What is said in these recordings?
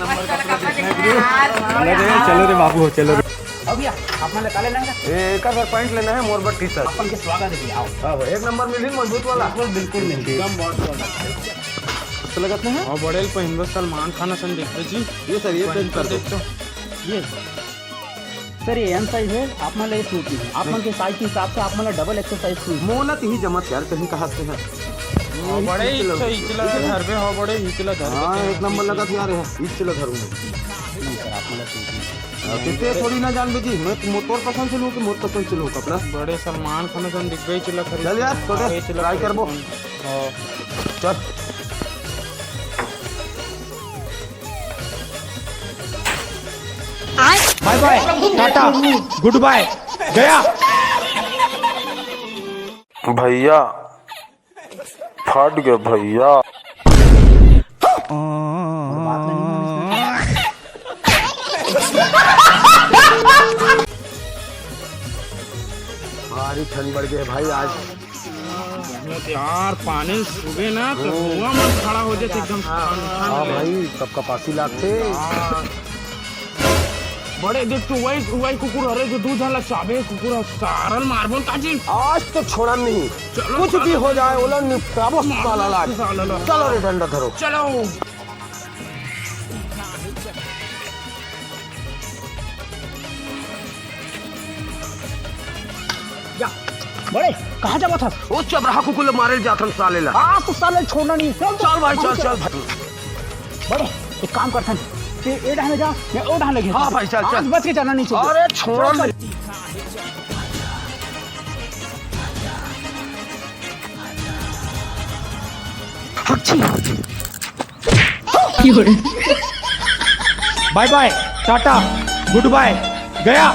Number का पूरा देखना है ब्रो। चलो रे बाबू चलो रे। अब भैया अपना लेता लेना है एक सर पॉइंट लेना है मोरबट टी शर्ट। अपन के स्वागत है आओ। हाँ एक नंबर मिली मजबूत वाला। बिल्कुल नहीं एकदम बहुत तो लगते हैं और बड़े पहिंदो सलमान खान असन देखते जी। ये सर ये पेंट कर दो। ये सर ये एम साइज है आप मान ले सूट है आप मान के साइज के हिसाब से आप मान डबल एक्सरसाइज सूट मोनत ही जमत यार कहीं कहा से है। और बड़े इचला घर पे हो बड़े इचला घर हाँ एक नंबर लगा था यार इस चलो घर में नहीं सर आप मान सूट कितने थोड़ी ना जान बेजी मैं मोटर पसंद से लूँ कि मोट पसंद से लूँ कपड़ा। बड़े सलमान खान असन दिख गई चिल्ला खरीद। चल यार छोटे ट्राई करबो चल। Bye bye tata goodbye गया। भैया फट गया भैया। बात नहीं भारी ठंड बढ़ गई भाई आज। यार पानी सुबह ना तो कुआं में खड़ा हो जाते एकदम। हाँ भाई सबका पासी लागते। बड़े देख तू वही कुकुर हरे जो दूध झाला चाबे कुकुर सारल मारबोल काजी। आज तो छोड़ा नहीं कुछ भी हो जाए ओला निपटाबो साला लाग। चलो रे डंडा धरो चलो। बड़े कहाँ जावा था वो चबराहा कुकुल मारे जाथन साले ला। आज तो साले छोड़ना नहीं चल भाई चल भाई। बड़े एक काम करते हैं ए डाले जा मैं ओ डाले हाँ भाई चल आज बच के जाना नहीं चाहिए। अरे छोड़ा नहीं। Bye bye tata goodbye गया।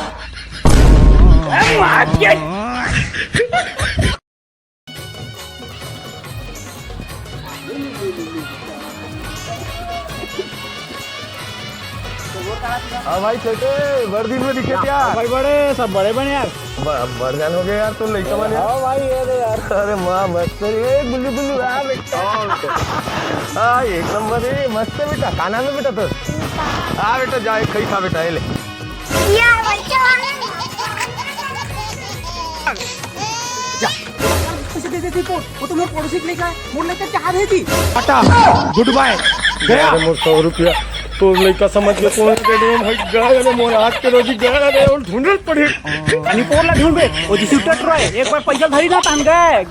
हाँ भाई छोटे वर्दी में दिखे क्या भाई बड़े सब बड़े बने यार। बरजान हो गए यार तुम लड़का बने। हाँ भाई अरे यार अरे माँ मस्त है गुल्लू गुल्लू हाँ बेटा। हाँ एक नंबर है मस्त है बेटा। खाना में बेटा तो हाँ बेटा जाए कहीं खा बेटा ये ले। दे वो तो मेरे पड़ोसी के लेकर मोड़ लेकर चाह रही थी। टाटा गुड बाय गया। मोर 100 रुपया तो लड़का समझ के कौन के लिए भाई गए मोर हाथ के रोजी गए और ढूंढने पड़े। पोरला ढूंढ बे वो जिसी टट रहे एक बार पैसा धरी ना तान गए